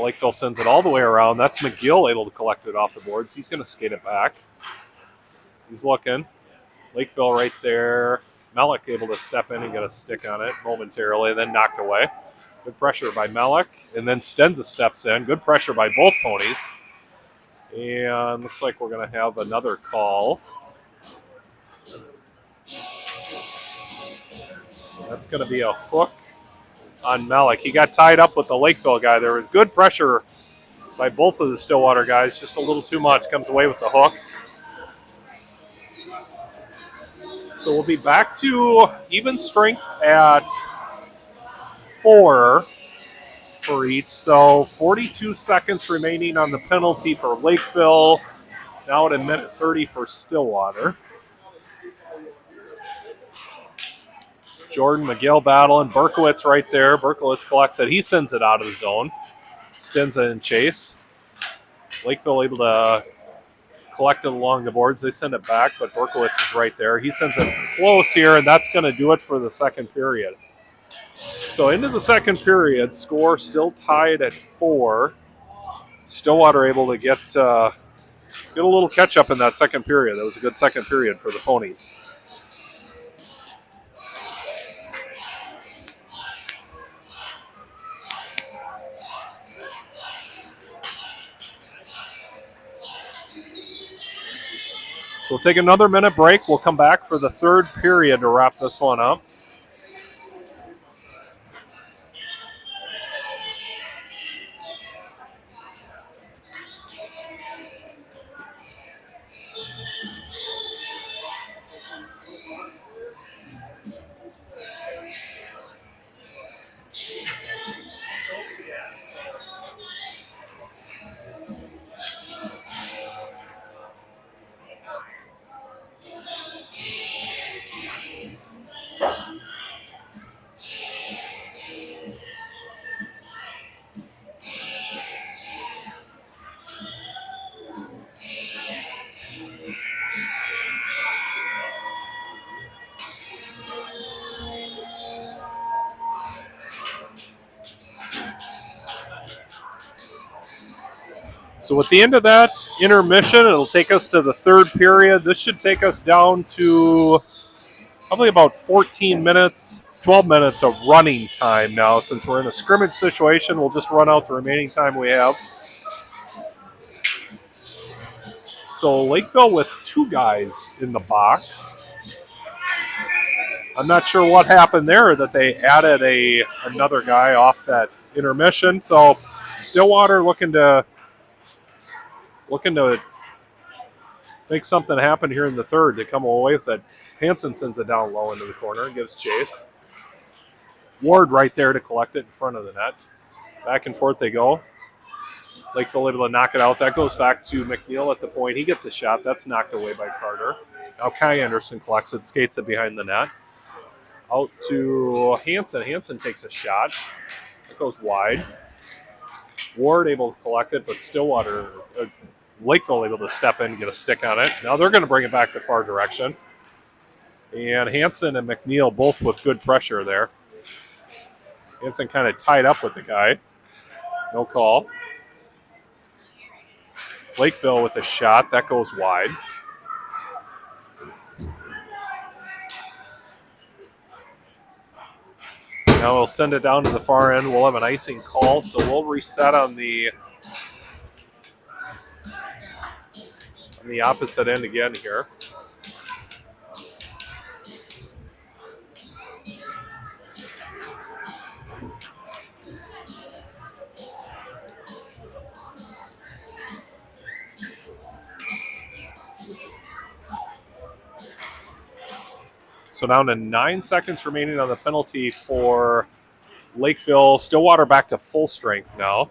Lakeville sends it all the way around. That's McGill able to collect it off the boards. He's going to skate it back. He's looking. Lakeville right there. Melick able to step in and get a stick on it momentarily, then knocked away. Good pressure by Melick. And then Stenza steps in. Good pressure by both ponies. And looks like we're going to have another call. That's going to be a hook on Melick. He got tied up with the Lakeville guy. There was good pressure by both of the Stillwater guys. Just a little too much. Comes away with the hook. So we'll be back to even strength at 4 for each. So 42 seconds remaining on the penalty for Lakeville. Now at a minute 30 for Stillwater. Jordan McGill battling. Berkowitz right there. Berkowitz collects it. He sends it out of the zone. Stenza in chase. Lakeville able to collect it along the boards. They send it back, but Berkowitz is right there. He sends it close here, and that's going to do it for the second period. So into the second period, score still tied at 4. Stillwater able to get a little catch up in that second period. That was a good second period for the Ponies. So we'll take another minute break. We'll come back for the third period to wrap this one up. So at the end of that intermission, it'll take us to the third period. This should take us down to probably about 14 minutes, 12 minutes of running time now. Since we're in a scrimmage situation, we'll just run out the remaining time we have. So Lakeville with 2 guys in the box. I'm not sure what happened there, that they added another guy off that intermission. So Stillwater looking to make something happen here in the third. They come away with it. Hansen sends it down low into the corner and gives chase. Ward right there to collect it in front of the net. Back and forth they go. Lakeville able to knock it out. That goes back to McNeil at the point. He gets a shot. That's knocked away by Carter. Now Kai Anderson collects it, skates it behind the net. Out to Hansen. Hansen takes a shot. It goes wide. Ward able to collect it, but Stillwater, Lakeville able to step in and get a stick on it. Now they're going to bring it back the far direction. And Hansen and McNeil both with good pressure there. Hansen kind of tied up with the guy. No call. Lakeville with a shot. That goes wide. Now we'll send it down to the far end. We'll have an icing call, so we'll reset on the opposite end again here. So down to 9 seconds remaining on the penalty for Lakeville. Stillwater back to full strength now.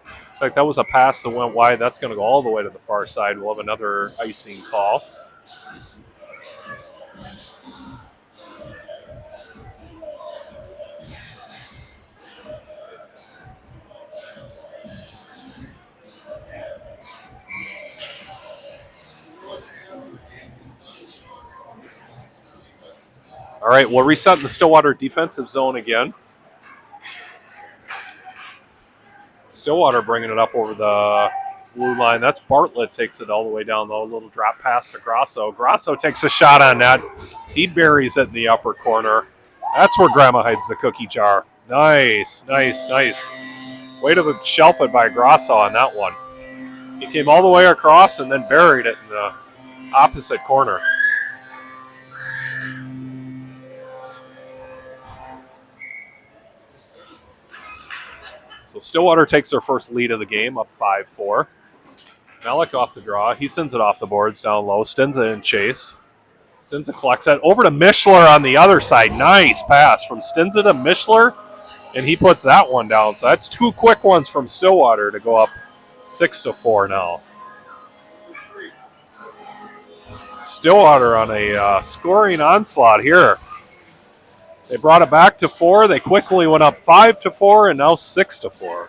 Looks like that was a pass that went wide. That's going to go all the way to the far side. We'll have another icing call. All All right, we'll reset in the Stillwater defensive zone again. Stillwater bringing it up over the blue line. That's Bartlett, takes it all the way down low. A little drop pass to Grosso. Grosso takes a shot on that. He buries it in the upper corner. That's where Grandma hides the cookie jar. Nice, nice, nice. Way to shelf it by Grosso on that one. He came all the way across and then buried it in the opposite corner. So Stillwater takes their first lead of the game, up 5-4. Malik off the draw. He sends it off the boards down low. Stinza in chase. Stinza collects that over to Mishler on the other side. Nice pass from Stinza to Mishler, and he puts that one down. So that's two quick ones from Stillwater to go up 6-4 now. Stillwater on a scoring onslaught here. They brought it back to 4. They quickly went up 5-4 and now 6-4.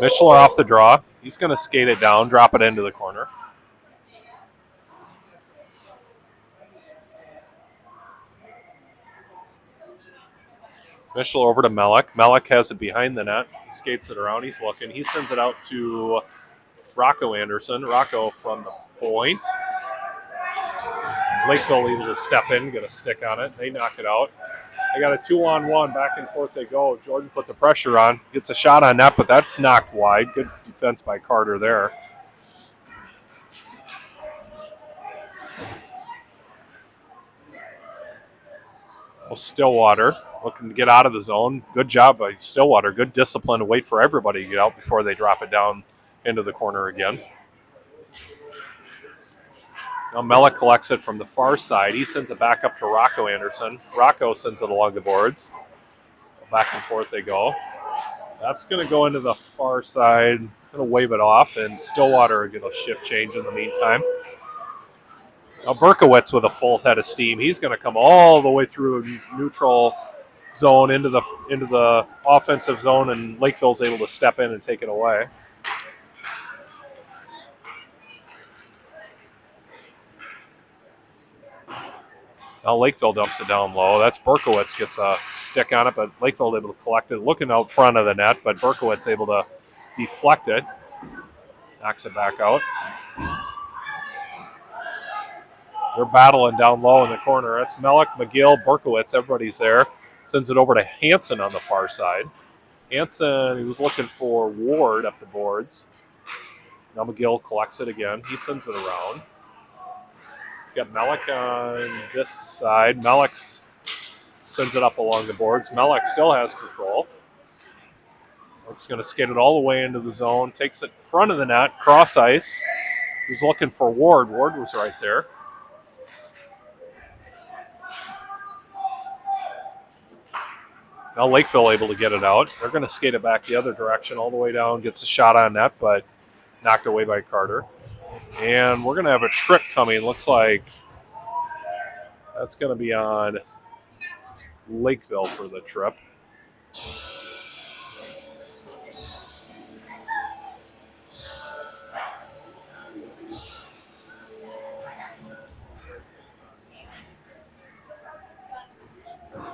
Mishler off the draw. He's going to skate it down, drop it into the corner. Mishler over to Malik. Malik has it behind the net. He skates it around. He's looking. He sends it out to Rocco Anderson. Rocco from the point. Lakeville able to step in, get a stick on it. They knock it out. They got a 2-on-1. Back and forth they go. Jordan put the pressure on. Gets a shot on that, but that's knocked wide. Good defense by Carter there. Well, Stillwater looking to get out of the zone. Good job by Stillwater. Good discipline to wait for everybody to get out before they drop it down into the corner again. Now Melick collects it from the far side. He sends it back up to Rocco Anderson. Rocco sends it along the boards. Back and forth they go. That's going to go into the far side. Going to wave it off, and Stillwater will get a shift change in the meantime. Now Berkowitz with a full head of steam. He's going to come all the way through neutral zone into the offensive zone, and Lakeville's able to step in and take it away. Now Lakeville dumps it down low. That's Berkowitz gets a stick on it, but Lakeville able to collect it. Looking out front of the net, but Berkowitz able to deflect it. Knocks it back out. They're battling down low in the corner. That's Melick, McGill, Berkowitz. Everybody's there. Sends it over to Hansen on the far side. Hansen, he was looking for Ward up the boards. Now McGill collects it again. He sends it around. He's got Melick on this side. Melick sends it up along the boards. Melick still has control. Melick's going to skate it all the way into the zone. Takes it front of the net, cross ice. He was looking for Ward. Ward was right there. Now Lakeville able to get it out. They're going to skate it back the other direction all the way down. Gets a shot on net, but knocked away by Carter. And we're going to have a trip coming. Looks like that's going to be on Lakeville for the trip.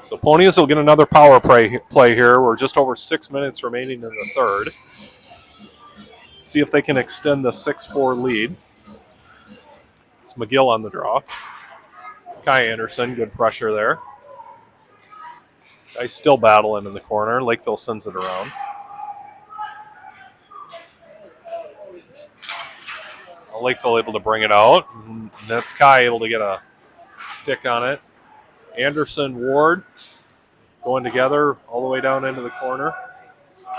So Ponies will get another power play here. We're just over 6 minutes remaining in the third. See if they can extend the 6-4 lead. It's McGill on the draw. Kai Anderson, good pressure there. Guy's still battling in the corner. Lakeville sends it around. Lakeville able to bring it out. And that's Kai able to get a stick on it. Anderson, Ward going together all the way down into the corner.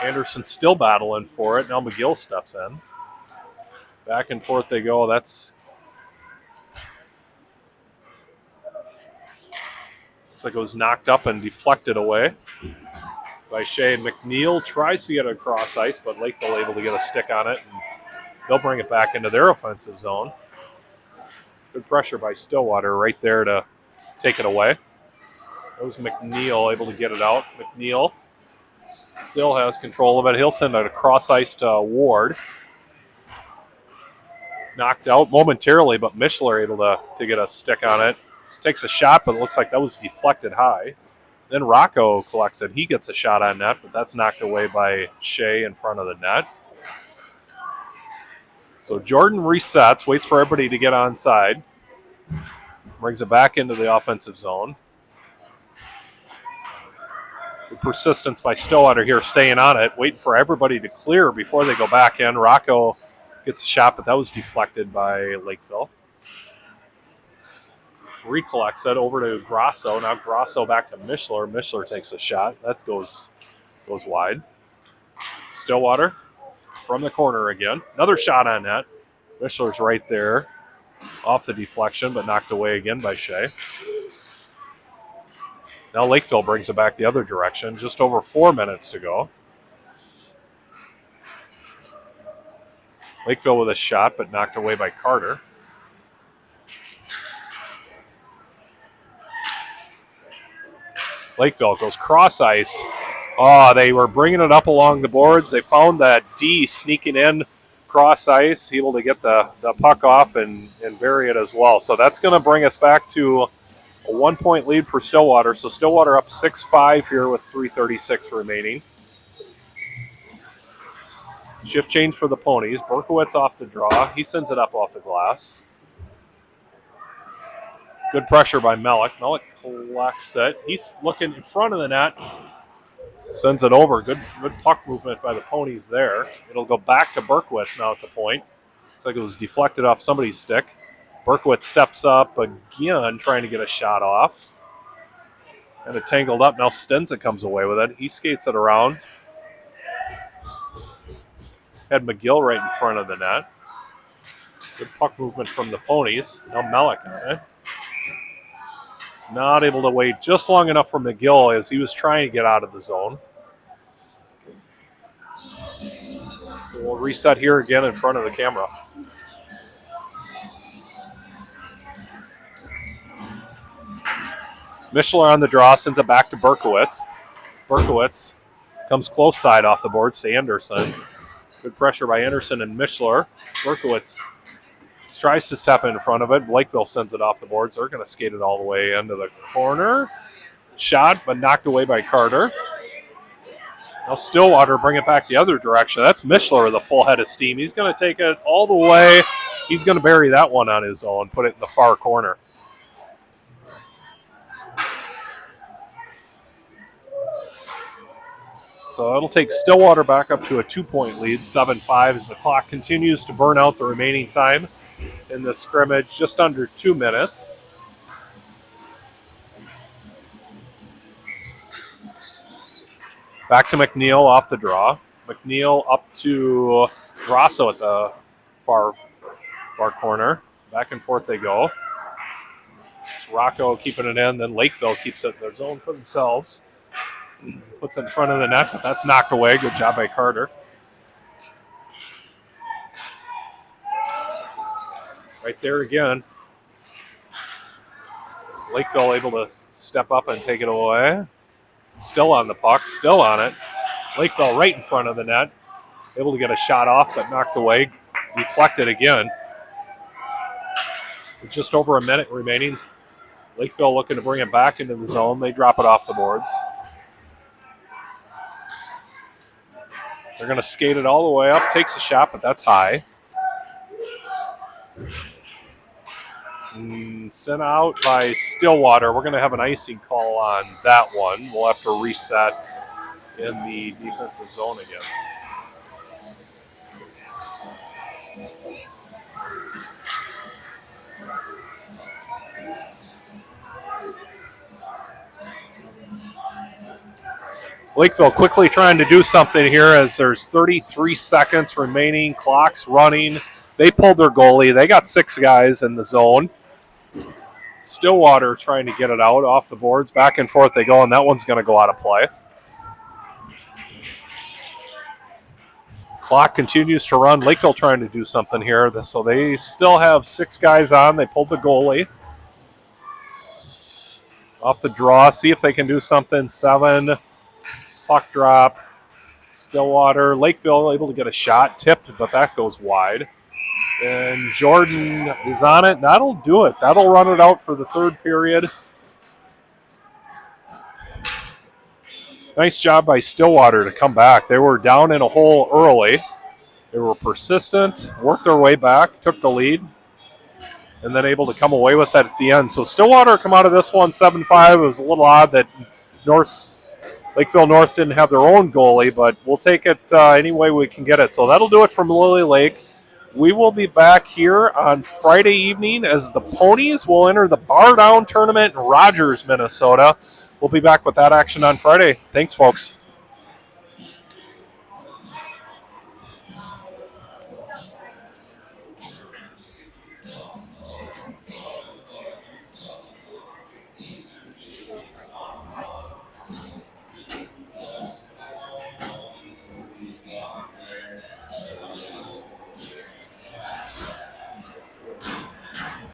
Anderson still battling for it. Now McGill steps in. Back and forth they go. Looks like it was knocked up and deflected away by Shea. McNeil tries to get it across ice, but Lakeville able to get a stick on it, and they'll bring it back into their offensive zone. Good pressure by Stillwater right there to take it away. That was McNeil able to get it out. McNeil Still has control of it. He'll send it across ice to Ward. Knocked out momentarily, but Mishler able to get a stick on it. Takes a shot, but it looks like that was deflected high. Then Rocco collects it. He gets a shot on net, but that's knocked away by Shea in front of the net. So Jordan resets, waits for everybody to get onside. Brings it back into the offensive zone. The persistence by Stillwater here, staying on it, waiting for everybody to clear before they go back in. Rocco gets a shot, but that was deflected by Lakeville. Recollects it over to Grosso. Now Grosso back to Mishler. Mishler takes a shot. That goes wide. Stillwater from the corner again. Another shot on net. Mishler's right there. Off the deflection, but knocked away again by Shea. Now Lakeville brings it back the other direction. Just over 4 minutes to go. Lakeville with a shot, but knocked away by Carter. Lakeville goes cross ice. Oh, they were bringing it up along the boards. They found that D sneaking in cross ice, able to get the puck off and bury it as well. So that's going to bring us back to a 1-point lead for Stillwater. So Stillwater up 6-5 here with 3:36 remaining. Shift change for the Ponies. Berkowitz off the draw. He sends it up off the glass. Good pressure by Melick. Melick collects it. He's looking in front of the net. Sends it over. Good puck movement by the Ponies there. It'll go back to Berkowitz now at the point. Looks like it was deflected off somebody's stick. Berkowitz steps up again, trying to get a shot off. And it tangled up. Now Stenza comes away with it. He skates it around. Had McGill right in front of the net. Good puck movement from the Ponies. Now Melick on it. Not able to wait just long enough for McGill as he was trying to get out of the zone. So we'll reset here again in front of the camera. Mishler on the draw, sends it back to Berkowitz. Berkowitz comes close side off the boards to Anderson. Good pressure by Anderson and Mishler. Berkowitz tries to step in front of it. Lakeville sends it off the boards. They're going to skate it all the way into the corner. Shot, but knocked away by Carter. Now Stillwater bring it back the other direction. That's Mishler with a full head of steam. He's going to take it all the way. He's going to bury that one on his own, put it in the far corner. So it'll take Stillwater back up to a 2-point lead, 7-5, as the clock continues to burn out the remaining time in the scrimmage, just under 2 minutes. Back to McNeil off the draw. McNeil up to Grosso at the far corner. Back and forth they go. It's Rocco keeping it in, then Lakeville keeps it in their zone for themselves. Puts it in front of the net, but that's knocked away. Good job by Carter. Right there again. Lakeville able to step up and take it away. Still on the puck, still on it. Lakeville right in front of the net. Able to get a shot off, but knocked away. Deflected again. With just over a minute remaining. Lakeville looking to bring it back into the zone. They drop it off the boards. They're going to skate it all the way up. Takes a shot, but that's high. Sent out by Stillwater. We're going to have an icing call on that one. We'll have to reset in the defensive zone again. Lakeville quickly trying to do something here as there's 33 seconds remaining. Clock's running. They pulled their goalie. They got 6 guys in the zone. Stillwater trying to get it out off the boards. Back and forth they go, and that one's going to go out of play. Clock continues to run. Lakeville trying to do something here. So they still have 6 guys on. They pulled the goalie. Off the draw. See if they can do something. 7. Puck drop. Stillwater. Lakeville able to get a shot. Tipped, but that goes wide. And Jordan is on it. That'll do it. That'll run it out for the third period. Nice job by Stillwater to come back. They were down in a hole early. They were persistent, worked their way back, took the lead, and then able to come away with that at the end. So Stillwater come out of this one 7-5. It was a little odd that Lakeville North didn't have their own goalie, but we'll take it any way we can get it. So that'll do it from Lily Lake. We will be back here on Friday evening as the Ponies will enter the Bar Down tournament in Rogers, Minnesota. We'll be back with that action on Friday. Thanks, folks.